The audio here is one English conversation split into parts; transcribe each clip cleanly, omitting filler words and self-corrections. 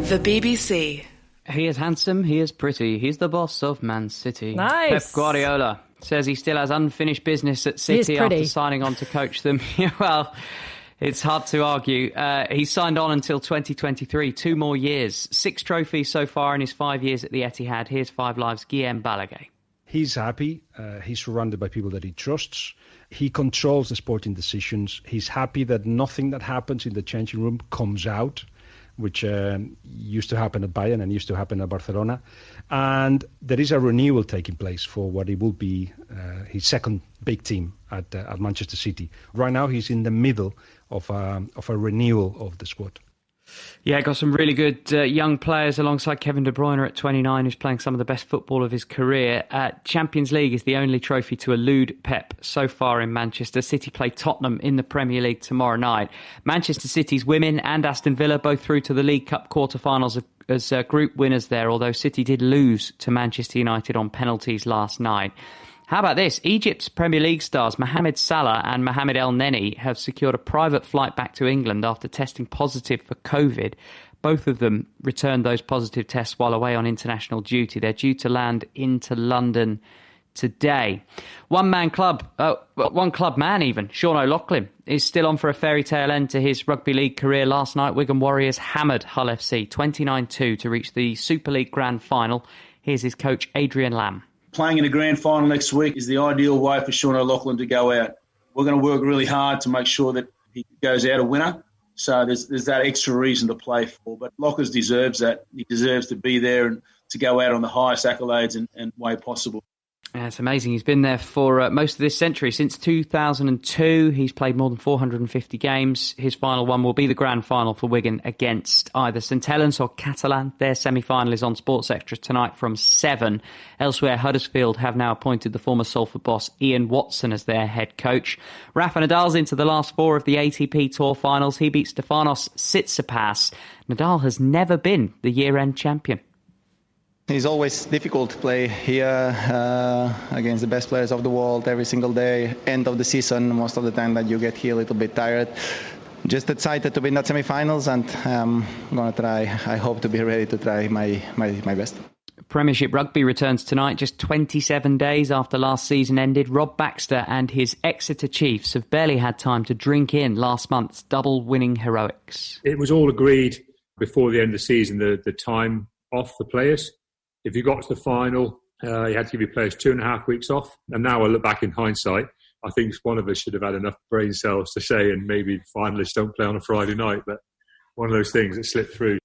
The BBC. He is handsome, he is pretty, he's the boss of Man City. Nice. Pep Guardiola says he still has unfinished business at City after signing on to coach them. Well, it's hard to argue. He signed on until 2023, 2 more years. 6 trophies so far in his 5 years at the Etihad. Here's 5 Live's Guillaume Balaguer. He's happy. He's surrounded by people that he trusts. He controls the sporting decisions. He's happy that nothing that happens in the changing room comes out, which used to happen at Bayern and used to happen at Barcelona. And there is a renewal taking place for what it will be his second big team at Manchester City. Right now, he's in the middle of a renewal of the squad. Yeah, got some really good young players alongside Kevin De Bruyne at 29, who's playing some of the best football of his career. Champions League is the only trophy to elude Pep so far in Manchester. City play Tottenham in the Premier League tomorrow night. Manchester City's women and Aston Villa both through to the League Cup quarter-finals as group winners there, although City did lose to Manchester United on penalties last night. How about this? Egypt's Premier League stars Mohamed Salah and Mohamed El Neni have secured a private flight back to England after testing positive for COVID. Both of them returned those positive tests while away on international duty. They're due to land into London today. One club man even, Sean O'Loughlin, is still on for a fairy tale end to his rugby league career. Last night, Wigan Warriors hammered Hull FC 29-2 to reach the Super League Grand Final. Here's his coach, Adrian Lamb. Playing in a grand final next week is the ideal way for Sean O'Loughlin to go out. We're going to work really hard to make sure that he goes out a winner. So there's that extra reason to play for. But Lockers deserves that. He deserves to be there and to go out on the highest accolades and way possible. Yeah, it's amazing. He's been there for most of this century. Since 2002, he's played more than 450 games. His final one will be the grand final for Wigan against either St Helens or Catalan. Their semi-final is on Sports Extra tonight from 7. Elsewhere, Huddersfield have now appointed the former Salford boss Ian Watson as their head coach. Rafa Nadal's into the last 4 of the ATP Tour finals. He beat Stefanos Tsitsipas. Nadal has never been the year-end champion. It's always difficult to play here against the best players of the world every single day. End of the season, most of the time that you get here a little bit tired. Just excited to be in that semi-finals, and I'm going to try, I hope to be ready to try my best. Premiership Rugby returns tonight, just 27 days after last season ended. Rob Baxter and his Exeter Chiefs have barely had time to drink in last month's double-winning heroics. It was all agreed before the end of the season, the time off the players. If you got to the final, you had to give your players 2.5 weeks off. And now I look back in hindsight, I think one of us should have had enough brain cells to say, and maybe finalists don't play on a Friday night, but one of those things that slipped through.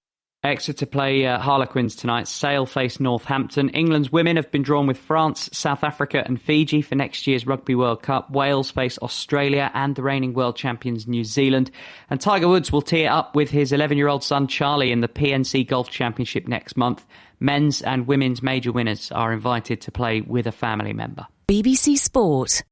Exeter play Harlequins tonight. Sale face Northampton. England's women have been drawn with France, South Africa and Fiji for next year's Rugby World Cup. Wales face Australia and the reigning world champions New Zealand. And Tiger Woods will tee it up with his 11-year-old son Charlie in the PNC Golf Championship next month. Men's and women's major winners are invited to play with a family member. BBC Sport.